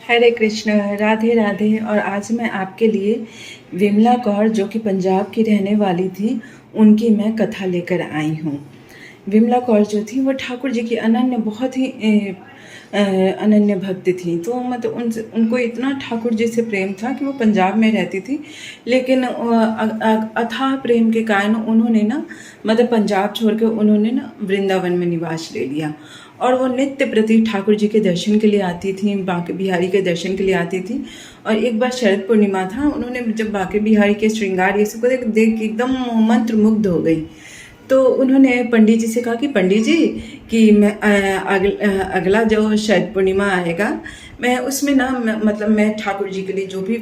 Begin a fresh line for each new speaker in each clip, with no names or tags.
हरे कृष्ण, राधे राधे। और आज मैं आपके लिए विमला कौर, जो कि पंजाब की रहने वाली थी, उनकी मैं कथा लेकर आई हूँ। विमला कौर जो थी वो ठाकुर जी की अनन्य, बहुत ही अनन्य भक्त थी। तो मतलब उनसे उनको इतना ठाकुर जी से प्रेम था कि वो पंजाब में रहती थी, लेकिन अथाह प्रेम के कारण उन्होंने ना मतलब पंजाब छोड़ के उन्होंने ना वृंदावन में निवास ले लिया। और वो नित्य प्रति ठाकुर जी के दर्शन के लिए आती थी, बांके बिहारी के दर्शन के लिए आती थी। और एक बार शरद पूर्णिमा था, उन्होंने जब बांके बिहारी के श्रृंगार ये सब को देख के एकदम मंत्र मुग्ध हो गई। तो उन्होंने पंडित जी से कहा कि पंडित जी कि मैं अगला जो शरद पूर्णिमा आएगा, मैं उसमें ना मतलब मैं ठाकुर जी के लिए जो भी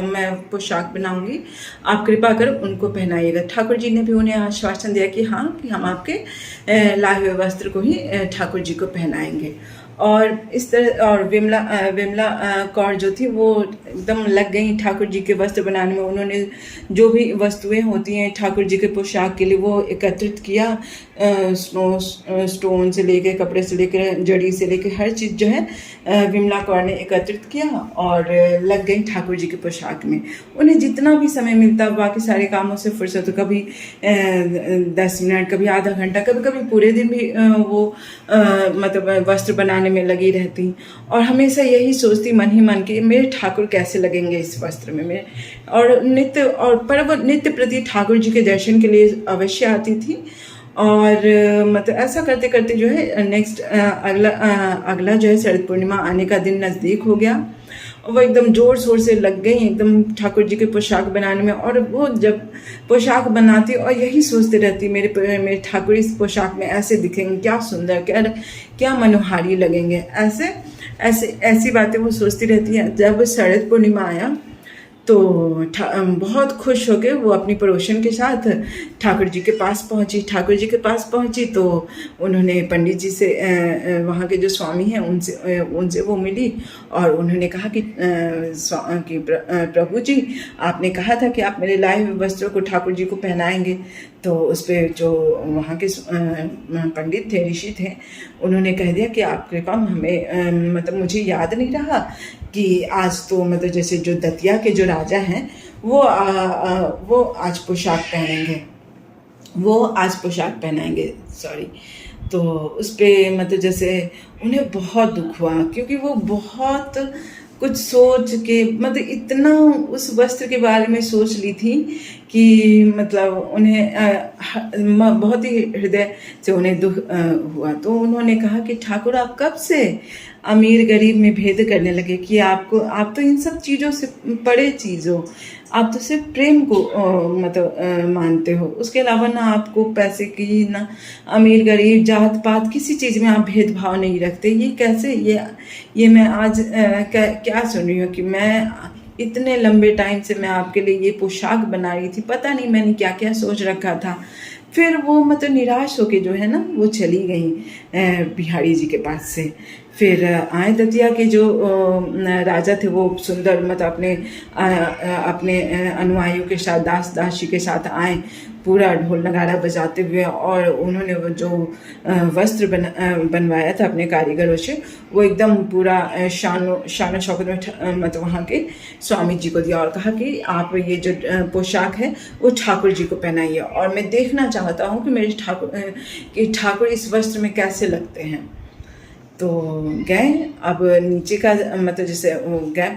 मैं पोशाक बनाऊंगी, आप कृपा कर उनको पहनाइएगा। ठाकुर जी ने भी उन्हें आश्वासन दिया कि हाँ, कि हम आपके लाए हुए वस्त्र को ही ठाकुर जी को पहनाएंगे। और इस तरह और विमला कौर जो थी वो एकदम लग गई ठाकुर जी के वस्त्र बनाने में। उन्होंने जो भी वस्तुएं होती हैं ठाकुर जी के पोशाक के लिए वो एकत्रित किया, स्टोन से लेके, कपड़े से लेके, जड़ी से लेके, हर चीज़ जो है विमला कौर ने एकत्रित किया और लग गई ठाकुर जी के पोशाक में। उन्हें जितना भी समय मिलता, बाकी सारे कामों से फुर्सत, कभी 10 मिनट, कभी आधा घंटा, कभी कभी पूरे दिन भी वो मतलब वस्त्र बनाने में लगी रहती। और हमेशा यही सोचती मन ही मन कि मेरे ठाकुर कैसे लगेंगे इस वस्त्र में मेरे। और नित्य प्रति ठाकुर जी के दर्शन के लिए अवश्य आती थी। और मतलब ऐसा करते करते जो है नेक्स्ट अगला जो है शरद पूर्णिमा आने का दिन नज़दीक हो गया। वो एकदम ज़ोर शोर से लग गई एकदम ठाकुर जी के पोशाक बनाने में। और वो जब पोशाक बनाती और यही सोचती रहती, मेरे ठाकुर इस पोशाक में ऐसे दिखेंगे, क्या सुंदर, क्या मनोहारी लगेंगे, ऐसी बातें वो सोचती रहती हैं। जब शरद पूर्णिमा आया तो बहुत खुश होकर वो अपनी पड़ोसन के साथ ठाकुर जी के पास पहुंची। तो उन्होंने पंडित जी से, वहाँ के जो स्वामी हैं, उनसे वो मिली। और उन्होंने कहा कि प्रभु जी, आपने कहा था कि आप मेरे लाए हुए वस्त्रों को ठाकुर जी को पहनाएंगे। तो उस पर जो वहाँ के पंडित थे, ऋषि थे, उन्होंने कह दिया कि आप कृपा हमें मतलब मुझे याद नहीं रहा कि आज तो मतलब जैसे जो दतिया के जो राजा हैं वो आज पोशाक पहनाएंगे, सॉरी। तो उस पर मतलब जैसे उन्हें बहुत दुख हुआ, क्योंकि वो बहुत कुछ सोच के मतलब इतना उस वस्त्र के बारे में सोच ली थी कि मतलब उन्हें बहुत ही हृदय से उन्हें दुख हुआ। तो उन्होंने कहा कि ठाकुर, आप कब से अमीर गरीब में भेद करने लगे कि आप तो इन सब चीज़ों से परे चीज़ हो, आप तो सिर्फ प्रेम को मतलब मानते हो। उसके अलावा ना आपको पैसे की, ना अमीर गरीब, जात पात, किसी चीज़ में आप भेदभाव नहीं रखते। ये कैसे, ये मैं आज क्या सुन रही हूँ कि मैं इतने लंबे टाइम से मैं आपके लिए ये पोशाक बना रही थी, पता नहीं मैंने क्या क्या सोच रखा था। फिर वो मतलब निराश होके जो है ना वो चली गई बिहारी जी के पास से। फिर आए दतिया के जो राजा थे, वो सुंदर मतलब अपने अनुयायियों के साथ, दासी के साथ आए, पूरा ढोल नगारा बजाते हुए। और उन्होंने वो जो वस्त्र बनवाया था अपने कारीगरों से, वो एकदम पूरा शान शौकत में मतलब वहाँ के स्वामी जी को दिया और कहा कि आप ये जो पोशाक है वो ठाकुर जी को पहनाइए, और मैं देखना चाहता हूँ कि मेरे ठाकुर इस वस्त्र में कैसे लगते हैं। तो गए, अब नीचे का मतलब जैसे गए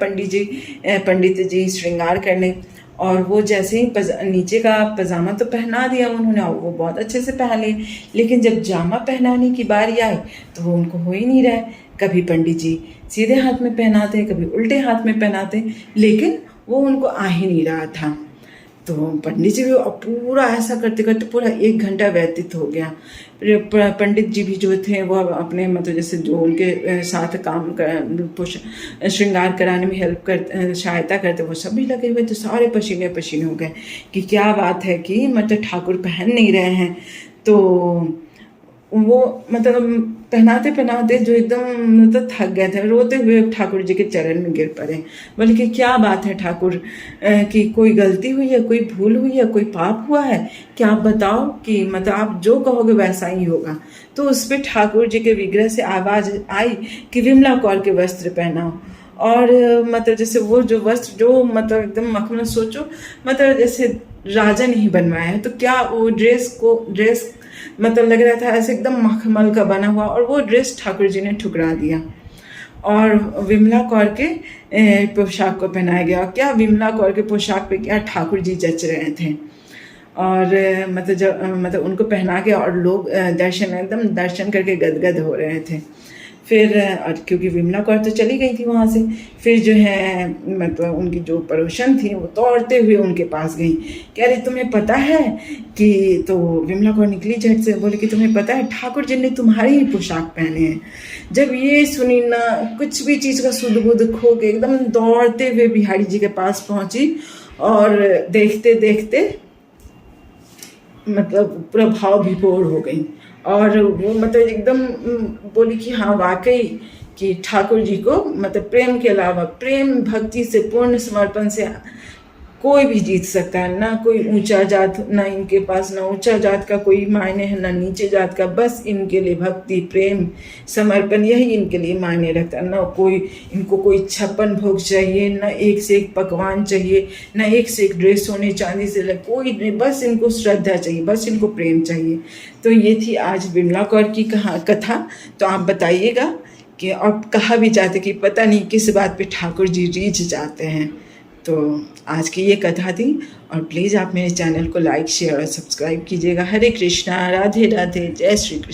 पंडित जी श्रृंगार करने। और वो जैसे ही नीचे का पजामा तो पहना दिया उन्होंने, और वो बहुत अच्छे से पहन लिए। लेकिन जब जामा पहनाने की बारी आई तो वो उनको हो ही नहीं रहा है। कभी पंडित जी सीधे हाथ में पहनाते, कभी उल्टे हाथ में पहनाते, लेकिन वो उनको आ ही नहीं रहा था। तो पंडित जी भी पूरा ऐसा करते करते पूरा 1 घंटा व्यतीत हो गया। पंडित जी भी जो थे वो अपने मतलब जैसे जो उनके साथ काम श्रृंगार कराने में सहायता करते, वो सब भी लगे हुए। तो सारे पसीने पसीने हो गए कि क्या बात है कि मतलब ठाकुर पहन नहीं रहे हैं। तो वो मतलब पहनाते पहनाते जो एकदम मतलब थक गए थे, रोते हुए ठाकुर जी के चरण में गिर पड़े। बोले कि क्या बात है ठाकुर, कि कोई गलती हुई है, कोई भूल हुई है, कोई पाप हुआ है क्या, आप बताओ कि मतलब आप जो कहोगे वैसा ही होगा। तो उस पर ठाकुर जी के विग्रह से आवाज़ आई कि विमला कौर के वस्त्र पहनाओ। और मतलब जैसे वो जो वस्त्र जो मतलब एकदम मखमल, सोचो मतलब जैसे राजा ने ही बनवाया है, तो क्या वो ड्रेस मतलब लग रहा था ऐसे एकदम मखमल का बना हुआ, और वो ड्रेस ठाकुर जी ने ठुकरा दिया और विमला कौर के पोशाक को पहनाया गया। क्या विमला कौर के पोशाक पे क्या ठाकुर जी जच रहे थे, और मतलब जब मतलब उनको पहना के और लोग दर्शन करके गदगद हो रहे थे। फिर और क्योंकि विमला कौर तो चली गई थी वहाँ से, फिर जो है मतलब उनकी जो पड़ोसन थी वो दौड़ते हुए उनके पास गई, कह रही तुम्हें पता है कि, तो विमला कौर निकली झट से, बोले कि तुम्हें पता है ठाकुर जी ने तुम्हारी ही पोशाक पहने हैं। जब ये सुनी ना, कुछ भी चीज़ का सुध बुध खो के एकदम दौड़ते हुए बिहारी जी के पास पहुँची, और देखते देखते मतलब पूरा भाव विभोर हो गई, और वो मतलब एकदम बोली कि हाँ वाकई कि ठाकुर जी को मतलब प्रेम के अलावा, प्रेम भक्ति से, पूर्ण समर्पण से कोई भी जीत सकता है। ना कोई ऊंचा जात, ना इनके पास ना ऊंचा जात का कोई मायने है, ना नीचे जात का, बस इनके लिए भक्ति, प्रेम, समर्पण, यही इनके लिए मायने रखता है। ना कोई इनको कोई 56 भोग चाहिए, ना एक से एक पकवान चाहिए, ना एक से एक ड्रेस सोने चांदी से लगे, कोई नहीं, बस इनको श्रद्धा चाहिए, बस इनको प्रेम चाहिए। तो ये थी आज विमला कौर की कथा। तो आप बताइएगा कि अब कहा भी जाते कि पता नहीं किस बात पे ठाकुर जी रीझ जाते हैं। तो आज की ये कथा थी, और प्लीज़ आप मेरे चैनल को लाइक, शेयर और सब्सक्राइब कीजिएगा। हरे कृष्णा, राधे राधे, जय श्री कृष्ण।